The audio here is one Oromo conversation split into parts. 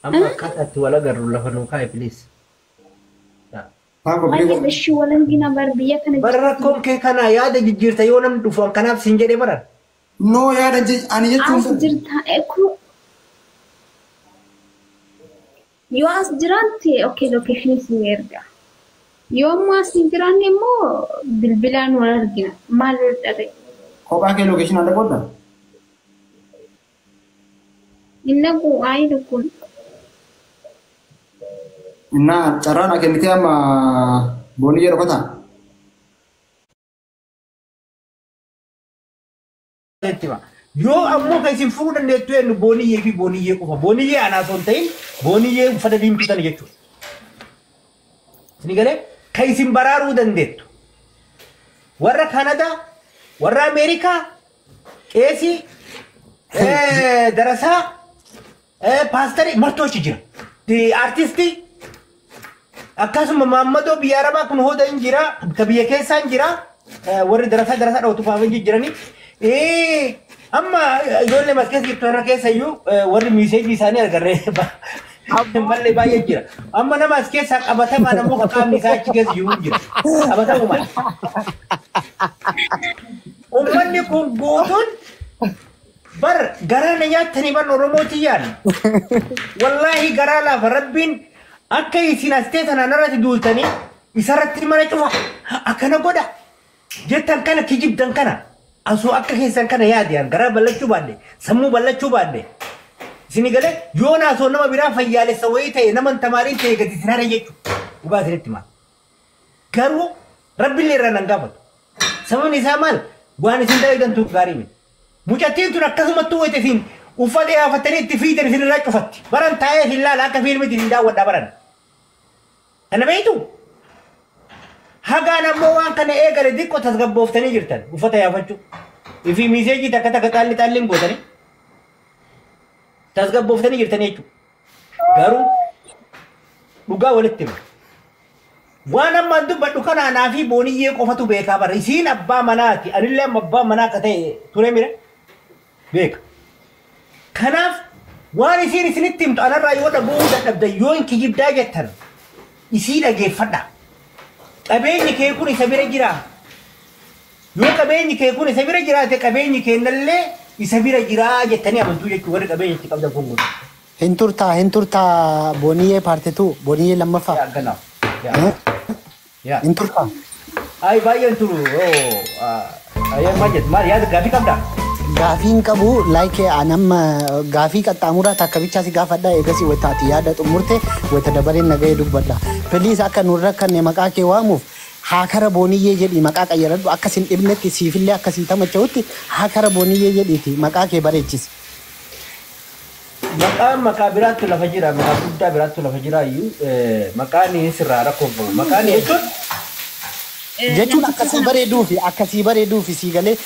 أما كاتت ولا قرر له نوكاي بليز ما يبشي ولا نجينا بربية كان بركم كي كان يا ده جيرتا يونم دفون كناب سنجري برا No yaada ani jechuun as jirta eku yoo as jiraante okay location si erga yoo ammoo as hin jiraanne immoo bilbilaan wal argina maal dhabe kophaa kee location adda godha. innagu ayidu kun Innaa carraan akennitee amma boonii jedhu qotaa. yoo ammoo kan isin furuu dandeettu eenyu booniyyee fi booniyyee qofa booniyyee anaa osoo hin ta'in booniyyee uffata diimtuutan jechuudha. Isin galee kan isin baraaruu dandeettu warra Kanadaa warra Ameerikaa qeesii darasaa paastarii martoochi jira. Artistii akkasuma Maammadoo biyya Arabaa kun hooda hin jira ka biyya keessaa hin jira warri darasaa dhawatu faafan jiranii. Amma ijoollee mas keessa jirtu irra keessa iyyuu warri miiseejii isaanii agarree mallee baay'ee jira. Amma nama as keessaa qabatamaa namuu qaamni isaa achi keessa iyyuu jira. Qabatamumaan. Uummanni kun guutuun bar garaa na nyaatanii bar Oromooti yaadna. Wallaahi garaa laafa rabbiin akka isin as teessan irratti duultanii isarratti mana cufa akkana godha jettan kana kijibdan kana. Asoo akka keessan kana yaadiyaan garaa ballachuu baadde sammuu ballachuu baadde isin galee yoo naasoo nama biraa fayyaalessa wayii ta'e nama tamaariin ta'e gadi sinaara jechuudha dhugaa isinitti maal garuu rabbiillee irraa nan gaafatu sababni isaa maal waan isin dalagantu gaarii miti mucattiin tun akkasumatti wayite isin uffata yaafatanii itti fiitan isin irraa cufatti baran taa'ee isin laala akka fiilmitti isin daawwadhaa baran kana beektu hagaan ammoo waan kana eegale diqqoo tasgabbooftanii jirtan uffata yaafachuu ifi miiseejii takka takka xaalliin gootanii tasgabbooftanii jirtanii jechuudha garuu dhugaa walitti hima waan ammaan dubbadhu kana anaa fi booniyyee qofatu beekaa bara isiin abbaa manaati anillee amma abbaa manaa akka ta'e ture mire beeka kanaaf waan isiin isinitti himtu anarraa yoo dhaga'uu dadhabdan yoo hin kijibdaa jettan isii dhageeffadha. Qabeenyi kee kun isa bira jira. Yoo qabeenyi kee kun isa bira jiraate qabeenyi keenyallee isa bira jira jettanii amantuu jechuudha warri qabeenyi itti qabdan kun godhu. Hin turtaa booniyyee paartituu booniyyee lammaffaa. Yaa ganaa. Hin turtaa. Ay baay'een turu. Ayyee maal jettu maal yaada gaafii qabdaa? Gaafiin qabu laayikee anamma gaafii qaxxaamuraa takka bichaasi gaafadha eegasii wataati yaada xumurte wata dabareen nagahee dubbadha. Piliis akka nurra kanne maqaa kee waamuuf haakara booniyyee jedhi maqaa qayyaradhu akkasin dhibnetti siifillee akkasii tamacha'utti haakara booniyyee jedhiiti maqaa kee bareechisi. Maqaa biraattu lafa jira maqaa guddaa biraattu lafa jira iyyuu maqaan sirraa rakkoo qabu maqaan jechuun akkasii bareeduufi sii galee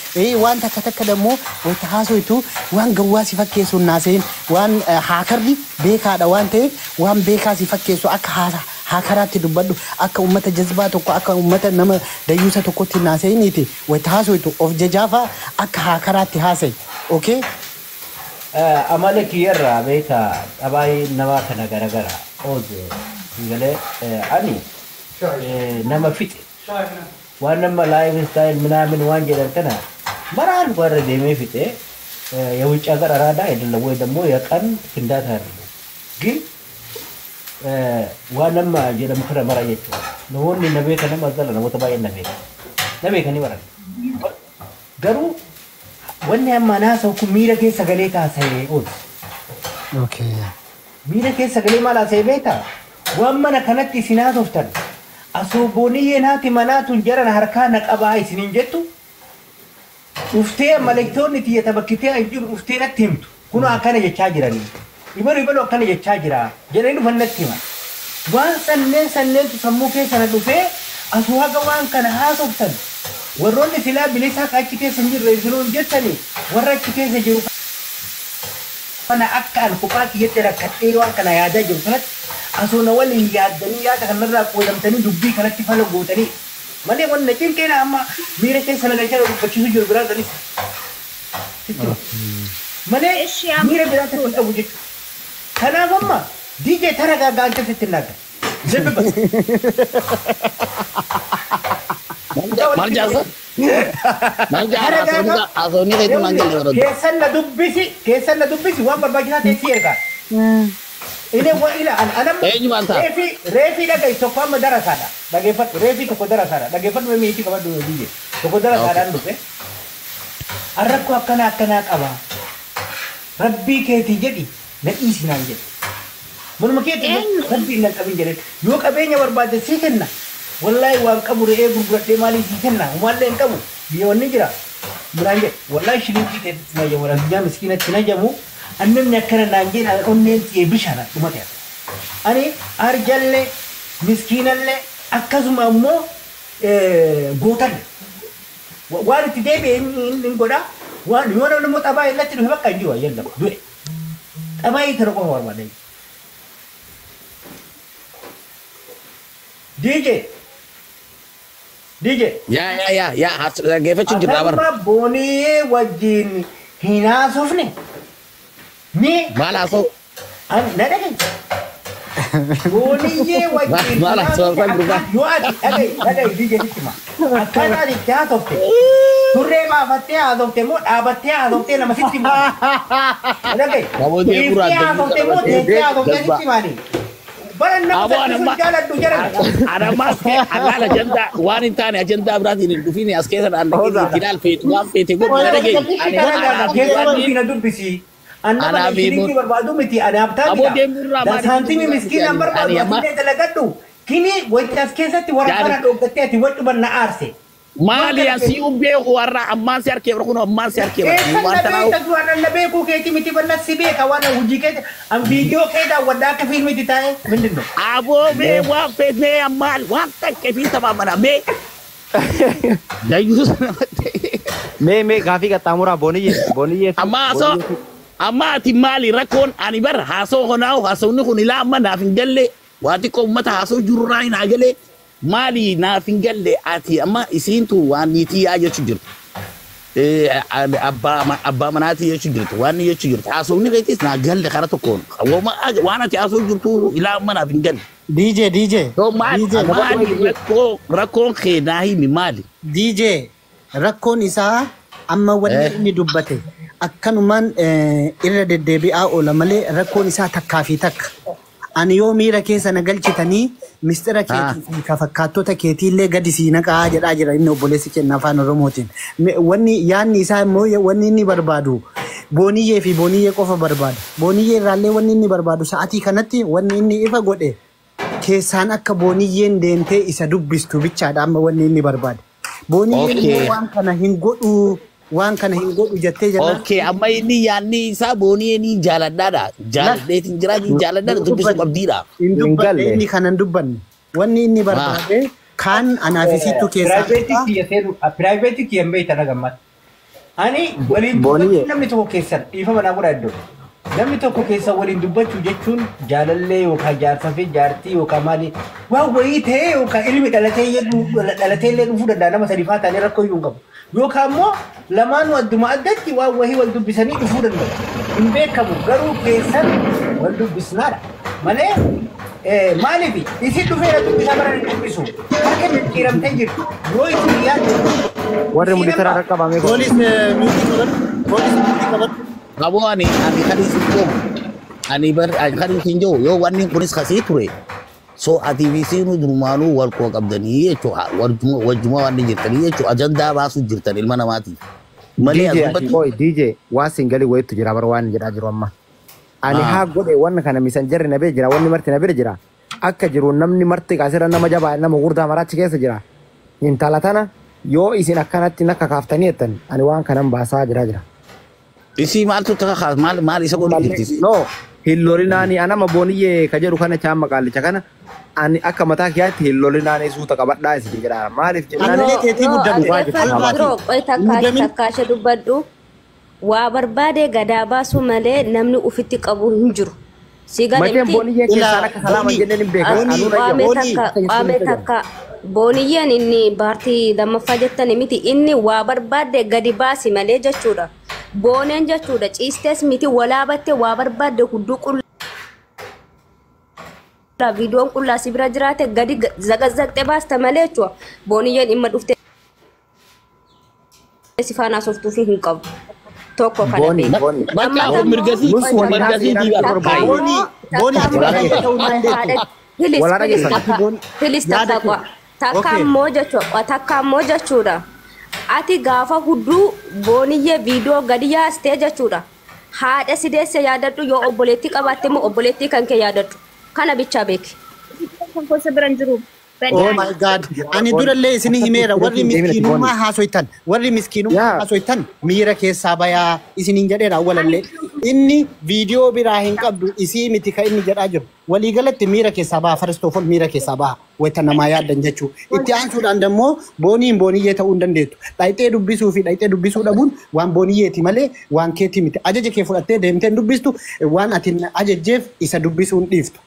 waan takka dammoo wayita haasoitu waan gawwaa si fakkeessu naaseen waan haakarri beekaadha waan ta'eef waan beekaa si fakkeessu akka haakaraatti dubbadhu akka uummata jazbaa tokko akka uummata nama dayyuusa tokkotti naaseeniiti wayita haasoitu of jajaafaa akka haakaraatti haasa'e okay. Amala kiyyarraa beekaa dhabaayee namaa kana garagara oolu sii galee ani nama fixe. Waan nama laayif istaayil minaamin waan jedhan kana maraan warra deemee fixe የውጭ ሀገር አራዳ አይደለም ወይ ደግሞ የቀን ፍንዳታ አይደለም ግን ዋናማ ጀለም ከረ መራየች ነው ነቤ ከነማ ዘለ ነው ተባይ ነቤ ከኒ ወራ ገሩ ወኔ ያማና ሰው ኩሚረ ከ ሰገሌ ካሰይ ኦስ ኦኬ ሚረ ከ ሰገሌ ማላ ሰይቤታ ወመነ ከነቲ ሲናቶፍተን አሶቦኒዬ ናቲ መናቱን ጀረን ሀርካ ነቀባይ ሲንጀቱ uftee malektoonni tiyata bakkitee anjir uftee natti himtu kun akkana jechaa jirani ibalu akkana jechaa jira jedhanii dhufannatti hima waan sanneentu sammuu keessa na dhufee asuu haga waan kana haasoftan warroonni silaa bilisaa achi keessa hin jirre isinuun jettani warra achi keessa jiru kana akka an kophaa kiyyatti rakkadhee waan kana yaadaa jiru kanatti asuu na waliin yaaddanii yaada kanarraa qoodamtanii dubbii kanatti fala gootanii malee wanna cinqeena amma miira keessa nagalchaa dubbachiisu jiru biraa galis malee miira biraa tokko qabu jechuudha kanaaf amma DJ ተረጋጋ አንተ ስትናገር ዝም በል Marjasa. Marjasa asoni itu manggil orang. Kesan la dubbisi waan barbaachisaa ta'e si ergaa. Ile wa ila anam Eenyu waan ta'a? reefi dhaga'i tokko amma darasaadha. Dhageeffadhu reefi tokko darasaadha. Dhageeffadhu meetii qabadhu DJ. Tokko darasaadhaan dhufe. Arrakkoo akkanaa qaba. Rabbii keetii jedhi na dhiisinaan jedhi. Manuma keetii rabbii na qabin jedhe. Yoo qabeenya barbaade sii kenna. Wallahi waan qabu re'ee gurguradhee maalii sii kenna. Umaallee hin qabu. Biyya wanni jira. Biraan jedhe. Wallahi shilinkii ta'e na jamu. Rabbiyyaa miskiinatti na jamu. Annamni akkana naan jedha onneen ta'e bishaana dhumate. Ani arjallee miskiinallee akkasuma ammoo gootalle. Waan itti deebi'e hin godhaa. Waan yoo namni immoo xabaa illatti dhufe bakka hin jiru ayyaana du'e. Xabaa hiika qofa barbaadan. DJ. Ya, harus dhaggeeffachuu jirra bara. Amma boonii wajjin hin haasofne. Maal haasa'u? Na dhagaye. Booniyyee wajjin Maal haasa'u? yoo ati dhagaye DJ sitti hima. Akkana ati itti haasofte. Turree baafattee haasofte moo dhaabattee haasoftee nama sitti hima. Dhagaye. Namoonni Teessee haasofte moo teessee haasoftee sitti himaani. Abo anamas agala agenda waan intane agenda biratiin hin dhufini as keessa dhaan ilaal feetu waan feete godhu dhagee ani dubbisi annaba shilingi barbaadu miti ani abtaa da saantimi miskiina barbaadu ati dalagadhu kini wajji as keessatti warra dhoogattee ati wadhu banna aarse maali asii ubbee warra ammaan si harkee kun ammaan si harkee waan tanaa waan nabe ku keeti miti banna sibe ka waan hojii keeti am video keeda wadda akka filmiti taa'e mindinno abo be waan feetne ammaan waan takke fi tamamana be dayus me gaafii qaxxaamuraa boniyye amma ati maali rakkoon ani bar haasoo honaaw haasawni kun ilaa amma naaf hin galle waati ko ummata haasoo jirurraa hin agale Mali na fingalle ati amma isintu wani ti ya je chujir abba manati ya chujir wani ya chujir aso ni kai na galle karata kon wama wana ti aso jurtu ila mana fingalle DJ to mali rakon khinahi mi mali DJ rakon isa amma wani inni dubbate akkanuman irra deddeebi'aa oola malee rakkoon isaa takkaa fi takka ani yoo miira keessa na galchitanii mistira keetii ka fakkaattota keetiillee gadi sii naqaa jedhaa jira inni obboleessi kenna afaan oromootiin wanni yaanni isaa immoo wanni inni barbaadu booniyyee fi booniyyee qofa barbaada booniyyee irraallee wanni inni barbaadu sa'atii kanatti wanni inni ifa godhe keessaan akka booniyyeen deemtee isa dubbistu bichaadha amma wanni inni barbaada booniyyeen waan kana hin godhu jettee jira okay amma inni yaanni isaa booniyyee ni jaaladhaadha jaaladheetiin jira jaaladhaadha dubbisu qabdiidha inni kanan dubbanne wanni inni barbaade kan anaafisiitu keessaa private kiyyan beeyta dhagammat ani waliin namni tokko keessan dhiifama naa godha iddoo namni tokko keessa waliin dubbachuu jechuun jaalallee yookaan jaarsaa fi jaartii yookaan maali waan wayii ta'ee yookaan ilmi dhalatee illee dhufuu danda'a nama sadii fa'aa ta'anii rakkoo iyyuu hin qabu yookaan immoo lamaan wadduma addatti waan wayii wal dubbisanii dhufuu danda'u hin beekamu garuu keessan wal dubbisnaadha malee maaliif isin dhufeera dubbisaa bara hin dubbisu harka jijjiiramtee jirtu yoo isin yaadde warri muditara qaqqabame poolis muutii qaban Kamu ani kadis sinjo, ani kadis sinjo, yo wani kunis kasih ture. So aktivisi nu drumalu war ko kabdani ye cho wajuma wani jirtani ye cho ajanda basu jirtani ilmana mati. DJ wa singali wetu jira barwan jira jiru amma. Ani ha gode wan kana messenger na be jira wani marti na be jira. Akka jiru namni marti kasira nama jaba nama gurda marachi kesa jira. Intalatana yo isin akkanatti nakka kaftani etan ani wan kanan basa jira. Isi mal tu tak mal isa ko diktis. No, hillorinani ana maboniyye kajeru kana chama kali chakana ani akka mata kiyati hillorinani suuta qabadha isi jira. Maalif jennaan bro takka dubbadhu waa barbaade gadaa baasu malee namni ufitti qabu hin jiru. Mateen boniyye keessan akka salama jenneen hin beekan qaame takka boniyyeen inni baartii lammaffaa jettan miti inni waa barbaade gadi baasi malee jechuudha. Booneen jechuudha ciistees miti walaabatte waa barbaadde hudduu فيديو كلها سبرا جرات قدي زغزغ تباس تمليتوا بونيين إما دفت سفانا صفتو فيه قبل توكو بوني كذا بوني Maka mergasi di Boni Wala lagi sana. Hilis takka moja chura ati gafa hudu boniye video gadiya stage chura haadha sidese yaadadhu yoo obboleetti qabaatte moo obboleetti kan kee yaadadhu kana bicha beeki kan kosa biran jiru. Oh my God. Ani durallee isinii himeera warri miskiinummaa haasoytan warri miskiinummaa haasoytan miira keessaa bayaa isiniin jedheera awwalallee inni viidiyoo biraa hin qabdu isii miti ka inni jedhaa jiru walii galatti miira keessaa baha first of all miira keessaa baha wayita namaa yaaddan jechuu itti aansuudhaan dammoo booniin booniyyee ta'uu hin dandeettu dhayxee dubbisuu fi dhayxee dubbisuu dhabuun waan booniyyeeti malee waan keetii miti ajaja kee fudhattee deemtee dubbistu waan ati ajajjeef isa dubbisuu hin dhiiftu.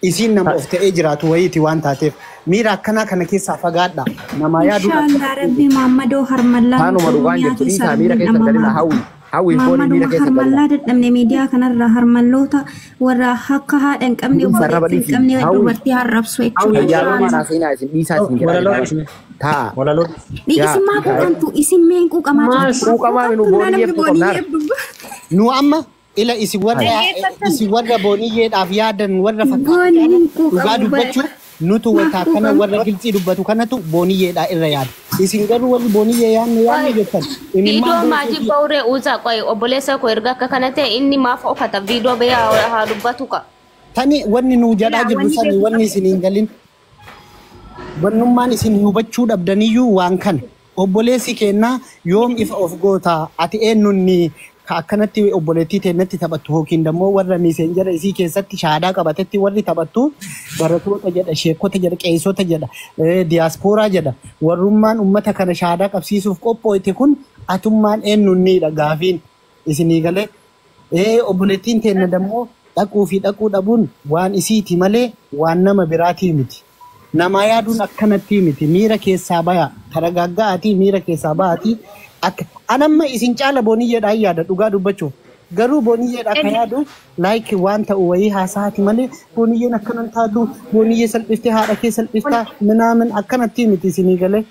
Isin nama of ta'ee jiraatu wayiiti waan taateef miira akkanaa kana keessaa fagaadha nama yaadu inshallah rabbi Muhammadoo harmallaa Taanuma dhugaan jirtu dhiisaa miira keessa galina hawwi foonii miira keessa galina harmallaa dadhabne miidiyaa kanarraa harmalloota warra akka haadha hin qabne obboleetti hin qabne dubartii harrabsu jechuudha. Yaaduu maanaa seenaa isin dhiisaa isin jedha. Taa. Isin maa quuqamtu isin meen quuqamaa Quuqamaa minuu booniyyeef quuqamnaa. nu amma ila isi warra booniyyeedhaaf yaadan warra fakkaatan dhugaa dubbachuu nutu wata kana warra gilxii dubbatu kanatu booniyyeedhaa irra yaada isin garuu warri booniyyee yaanne jettan video maaji bawre uza qoy obboleessa ko erga akka kana ta'e inni maaf ofata video baya haa dubbatu ka tani wanni nu jedhaa jirru sani wanni isin hin galin wannummaan isin hubachuu dhabdaniyyuu waan kan obboleessi kennaa yoom ifa of goota ati eenyunni akkanatti obboleettii teennatti taphattu yookiin dammoo warra miiseenjara isii keessatti shaadaa qabatetti warri taphattu baratoota jedha sheekota jedha qeessota jedha diyaaspooraa jedha warrummaan ummata kana shaadaa qabsiisuuf qophooyte kun atummaan eenyunniidha gaafiin isinii galee obboleettiin teenna dammoo dhaquu fi dhaquu dhabuun waan isiiti malee waan nama biraatii miti nama yaaduun akkanatti miti miira keessaa baya taragaggaatii miira keessaa baatii akka anamma isin caala booniyyeedhaan yaada dhugaa dubbachuuf garuu booniyyeedhaan kan yaadu like waan ta'u wayii haasaati malee booniyyeen akkanan taatu booniyyee salphiftee haadha kee salphiftaa minaamin akkanatti miti isinii galee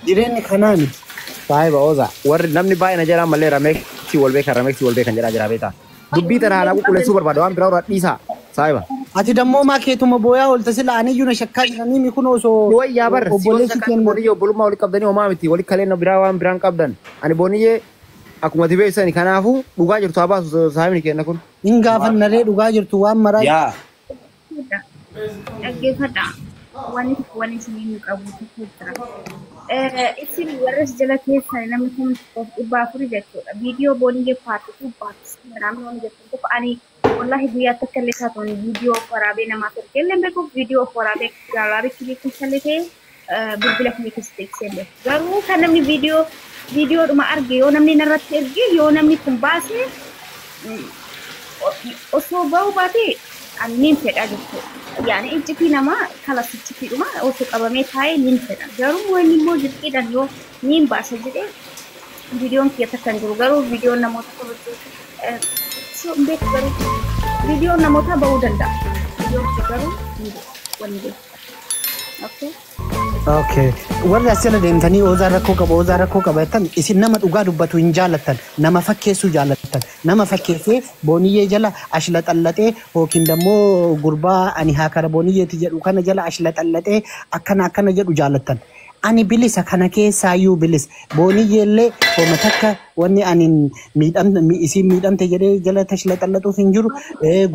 jireenyi kanaa miti. Saahiba Oza warri namni baay'ina jedhaa malee rameeksi wal beekan jedhaa jira beektaa. Dubbii tana haala qulqulleessuu barbaada waan biraa irraa dhiisaa saahiba. Ati dammoo maa keetuma booyaa olta sila aniyyuu na shakkaa jiranii mi kun osoo Wayyaa bar obboleessi keenya booniyyee obbolummaa walitti qabdanii homaa miti walitti kaleen biraa waan biraan qabdan ani booniyyee akkuma tibeessani kanaafuu dhugaa jirtu haa baasu saahibni keenya kun. hin gaafannaree dhugaa jirtu waan maraa. Yaa. Dhaggeeffadha. Wani isiniin qabu jira. Isin warras jala keessan namni kun dhibbaa afurii jechuudha. Viidiyoo booniyyee paartituu baatu naannoo wani jechuudha. Tokko ani wallahi guyyaa takka illee taatuun viidiyoo waraabee namaaf ergee illee beeku viidiyoo waraabee gaalaabee kiliik keessallee ta'ee bilbila kiliik keessallee. Garuu kan namni viidiyoodhuma arge yoo namni narratti erge yoo namni kun baase osoo ba'uu baate nin fedha jechuudha. Yaani ijjitii namaa kalasichitiidhuma osoo qabamee taa'ee nin fedha. Garuu wanni immoo jirtiidhaan yoo nin baasa jedhee viidiyoon kiyya takka hin jiru. Garuu viidiyoon namoota kabajuu so beek garuu viidiyoon namoota ba'uu danda'a. Viidiyoon kiyya garuu wanni beeku. Okay. Okay. Warri asirra deemtanii oozaa rakkoo qabatan isin nama dhugaa dubbatu hin jaallattan nama fakkeessuu jaallattan nama fakkeessee booniyyee jala ashla xallatee yookiin dammoo gurbaa ani haakara booniyyeeti jedhu kana jala ashla xallatee akkana jedhu jaallattan. Ani bilisa kana keessaayyuu bilis booniyyeellee hooma takka wanni ani isin miidhamte jedhee jala tashla xallatuuf hin jiru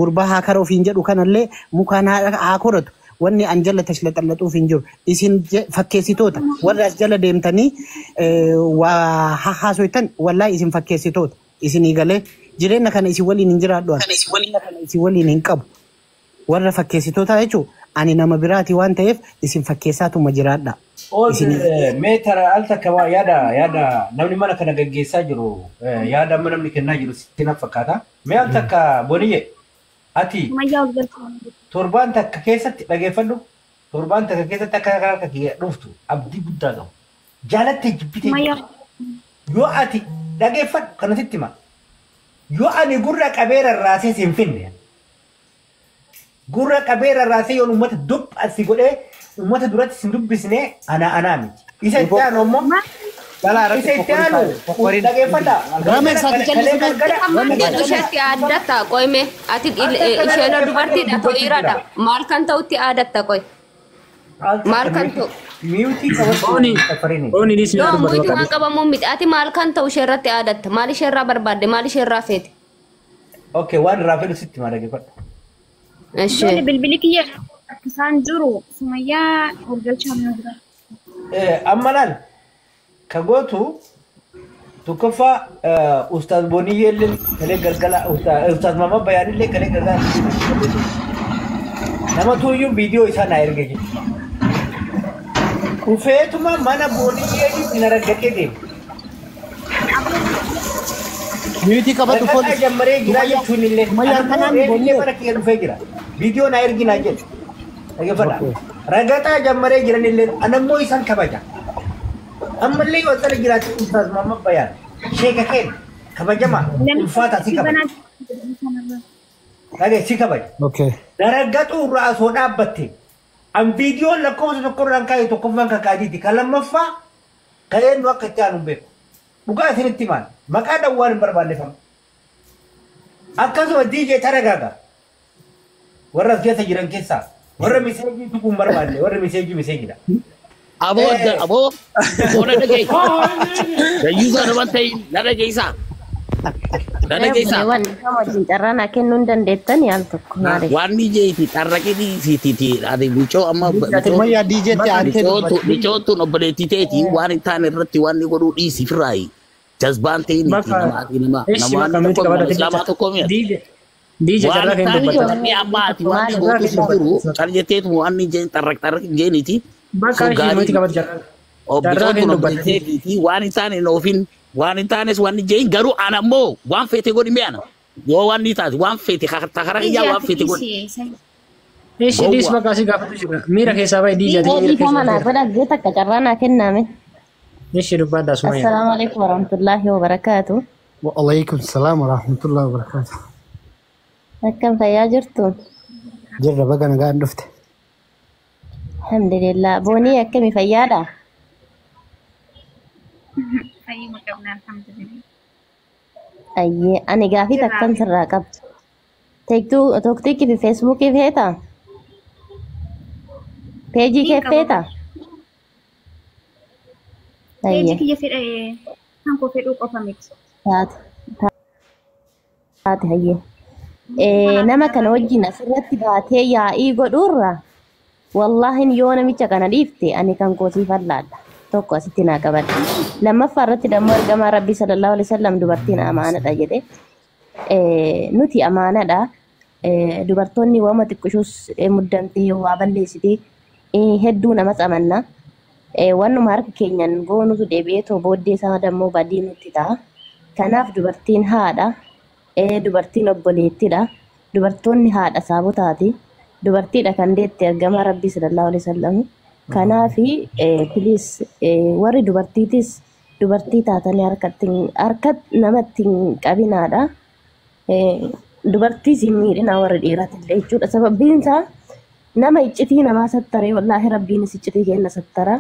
gurbaa haakara ofiin jedhu kanallee mukaan haa koratu. Wanni an jala tashla xallatuuf hin jiru isin fakkeessitoota warra as jala deemtanii waa haasoytan wallahi isin fakkeessitoota isinii galee jireenya kana isin waliin hin jiraadhu kana isin waliin hin qabu warra fakkeessitoota jechuun ani nama biraati waan ta'eef isin fakkeessaatuma jiraadha. Meetara al takka waa yaada namni mana kana gaggeessaa jiru yaada amma namni kennaa jiru sitti na fakkaata. Mee al takka booniyyee ati torbaan takka keessatti dhageeffadhu torbaan takka keessatti akka harka kee dhuftu abdii guddaa qabu. Jaalattee jibbitee yoo ati dhageeffadhu kanatti hima yoo ani gurra qabeera raasee siin finne gurra qabeera raasee yoon uummata dub asi godhee uummata duratti sin dubbisne anaa miti. Isa itti aanu ammoo isa itti aanu dhageeffadha. Amantiin isheetti aadatta qoyme ati isheen dubartiidha ta'u dhiiradha maal kan ta'utti aadatta qoy maal kan ta'u. Miyuutii qabachuun Muyuutii waan qabamuun miti ati maal kan ta'u isheerratti aadatta maal isheerraa barbaadde maal isheerraa feete. Okay waan irraa fedhu sitti maa dhageeffadha. Dole bilbili kiyya akkasaan jiru Sumayyaa hoggalchaa mana jira. Amma laal ka gootu tokkoffaa Ustaaz Booniyyee illee kalee galgala Ustaaz Mama Bayaan illee kalee galgala nama tuuyyuu viidiyoo isaa naa erge jechuudha. Kufeetuma mana Booniyyee itti na raggatee deema. Miyuutii qabatu Raggataa jammaree jira jechuun illee mana kiyya dhufee jira. Viidiyoo naa erginaa jedhu. Dhageeffadha. Raggataa jammaree jiran illee anammoo isaan kabaja. Ammallee yoo tsara jiraate Ustaaz Mama Bayaan sheeka keen kabajama ulfaata si kabaja. Dhagee si kabaja. Daraggatuu irraa osoo dhaabbatte an viidiyoon lakkoofsa tokkorraan kaa'e tokkoffaan kan kaadiiti kan lammaffaa ka'een nu akka itti aanu beeku. Dhugaa isinitti maal maqaa dhawwaan hin barbaannefamu. Akkasuma DJ taragaaga warra as keessa jiran keessaa warra miseejii tuquu hin barbaanne warra miseejiidha. Aboo na dhageessa. Dayyuusaa nama ta'e na dhageessa. Na dhageessa. Wajjin carraa kennuu hin dandeettan yaal tokko maali? Waan DJ'ti xarraqee dhiisiiti. Ati bichoo amma Sumayyaa DJ'tti aantee bichootuun obboleettii ta'eeti waan hin taane irratti waan ni godhuu dhiisi firraayi. Jazbaan ta'e miti namaa islaamaa tokko mi'a. Waan hin taane jedhamee amma ati waan ni gootu si jiru cal jetteetu waan ni jeen xarraq jeeniiti. Bichootuun obboleetteetiiti waan hin taane noofin waan hin taanes waan ni jeen garuu ana ammoo waan feete godhi mi'ana. Yoo waan ni taate waan feete takara kiyyaa waan feete godhi. Ishi dis bakka asii gaafatu jira. Miira keessaa baay'ee diijati. Dhiifa manaa godha gee takka carraa naa kenname. Ishi dubbaadhaa Sumayyaa. Assalaamu alaikum warahmatullaahi wabarakaatu. Waalaikum salaam warahmatullaahi wabarakaatu. Akkam fayyaa jirtu? Jirra baga nagaan dhufte. Alhamdulillah. Boonii akkami fayyaadha? Fayyuma qabna alhamdulillah. Ayyee ani gaafii takkan sirraa qabdu. Tiiktookii fi feesbuukii feetaa? Peejii kee feetaa? Peejii kiyya fedhee kan koo fedhuu qofa miti. Taate hayyee. Nama kana wajjin asirratti baatee yaa'ii godhuurra wallaahin yoo namicha kana dhiifte ani kan kootii fallaadha. Tokko asitti naa qabadha. Lammaffaa irratti dammoo ergamaa Rabbii sallallahu alaihi wasallam dubartiin amaanadha jedhe. Nuti amaanadha. Dubartoonni waama xiqqishuus muddamtee waa balleessitee hedduu namas amanna. Wannuma harka keenyan goonutu deebi'eetoo booddee isaa dammoo badii nutti ta'a. Kanaaf dubartiin haadha. Dubartiin obboleettidha. Dubartoonni haadha saabotaati. Dubartiidha kan deette ergamaa Rabbii sallallahu alaihi wasallam. Kanaafi please warri dubartiitis dubartii taatanii harka namatti hin qabinaadha. Dubartii siin miidhina warri dhiiratillee jechuudha. Sababbiin isaa nama iccitii namaa sattaree wallaahi Rabbiinis iccitii kenna sattara.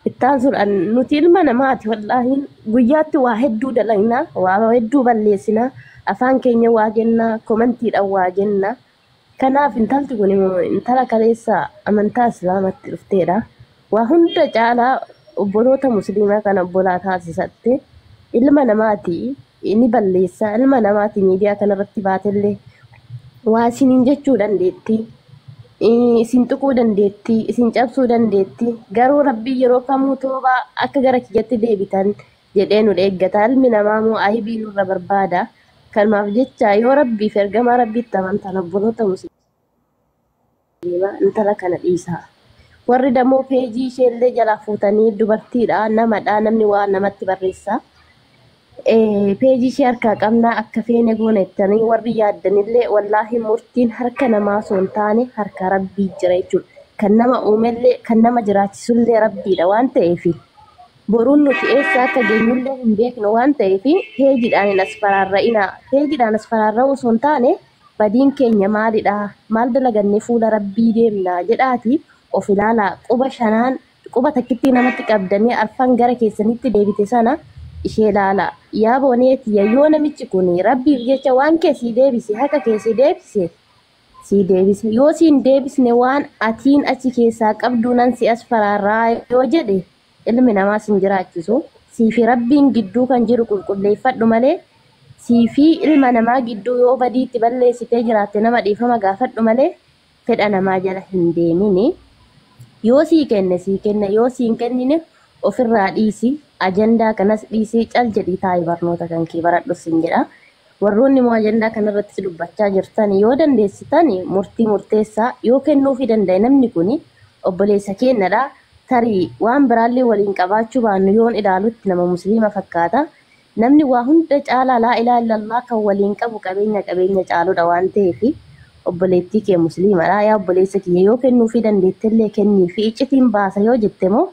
Ittaan suuraan nuti ilma namaati wallaahi guyyaatti waa hedduu dalagnaa waa hedduu balleessinaa afaan keenya waa jennaa komantiidhaan waa jennaa. Kanaaf intalti kun intala kaleessa amantaa islaamatti dhufteedha. Waa hunda caalaa obboloota musliimaa kan obbolaa taasisatte ilma namaati ni balleessa ilma namaati miidiyaa kanarratti baatellee waa isiniin jechuu dandeetti. Isin tuquu dandeetti, isin cabsuu dandeetti. Garuu Rabbii yeroo kamuu toobaa akka gara kiyyatti deebitan jedhee nu eeggata. Ilmi namaa moo aybii nurra barbaada. Kanaaf jecha yoo Rabbiif ergamaa Rabbiitti amantan obboloota musliimaa intala kana dhiisaa. Warri dammoo peejii isheellee jalaa fuutanii dubartiidha namadha namni waa namatti barreessa. Peejii ishee harkaa qabnaa akka feene goona jettanii warri yaaddanillee wallaahi murtiin harka namaa osoo hin taane harka Rabbii jira jechuudha. Kan nama uumellee kan nama jiraachisullee Rabbiidha waan ta'eef boruun nuti eessa akka geenyullee hin beeknu waan ta'eef peejiidhaan as faraarra'inaa. Peejiidhaan as faraarra'uu osoo hin taane badiin keenya maalidha maal dalagannee fuula rabbii deemna jedhaati of ilaalaa quba takkitti namatti qabdanii arfan gara keessanitti deebite sana ishee ilaalaa yaa booneeti yoo namichi kun rabbiif jecha waan kee sii deebise haqa kee sii deebise yoo siin deebisne waan atiin achi keessaa qabdu nan si as faraarraa yoo jedhe ilmi namaa sin jiraachisu siifi rabbiin gidduu kan jiru qulqulleeffadhu malee siifi ilma namaa gidduu yoo badiitti balleessitee jiraatte nama dhiifama gaafadhu malee fedha namaa jala hin deemini yoo sii kenne yoo siin kennine ofirraa dhiisi ajandaa kanas dhiisii cal jedhii taa'ee barnoota kan kee baradhu sin jedha warroonni immoo ajandaa kanarratti dubbachaa jirtan yoo dandeessitan murtii murteessaa yoo kennuufii danda'e namni kun obboleessa keenyadha tarii waan biraallee waliin qabaachuu baannu yoon ilaalutti nama musliima fakkaata namni waa hunda caalaa laa ilaaha illallah kan waliin qabu qabeenya caaludha waan ta'eef obboleettii kee musliimadha yaa obboleessa kiyya yoo kennuufii dandeettellee kenniifi iccitiin baasa yoo jette moo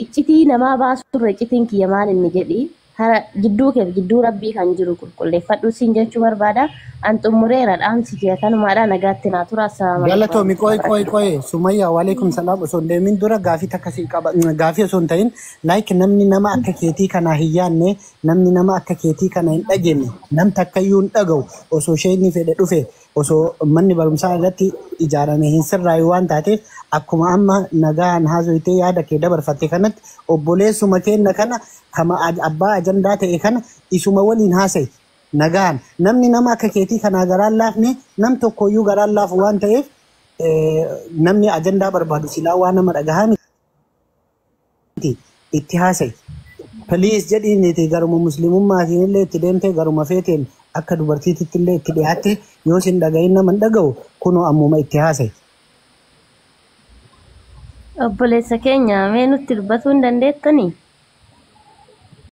iccitii namaa baasurra iccitiin kiyya maal inni jedhi hara jidduu keef jidduu rabbii kan jiru qulqulleeffadhu siin jechuu barbaada an xumureera dhaamsi kiyya kanumaadha nagaatti naa tura assalamu Galatoomi qoy Sumayyaa waalaikum salaam osoo hin deemin dura gaafii takkasii qaba gaafii osoo hin ta'in like namni nama akka keetii kana hin yaanne namni nama akka keetii kana hin dhageenye nam takkayyuu hin dhaga'u osoo isheen fedhe dhufe osoo manni barumsaa irratti ijaarame hin sirraayu waan taateef akkuma amma nagaan haasoytee yaada kee dabarfatte kanatti obboleessuma keenna kana kama abbaa ajandaa ta'e kana isuma waliin haasayi nagaan namni nama akka keetii kanaa garaan laafne nam tokkoyyuu garaan laafu waan ta'eef namni ajandaa barbaadu silaa waan nama dhagahaa miti itti haasayi please jedhiiniti garuma muslimummaatiin illee itti deemtee garuma feeteen akka dubartiititti illee itti dhiyaatte yoo sin dhagahin nama hin dhaga'u kunoo ammuma itti haasayi. obboleessa keenya mee nutti dubbatuu hin dandeettanii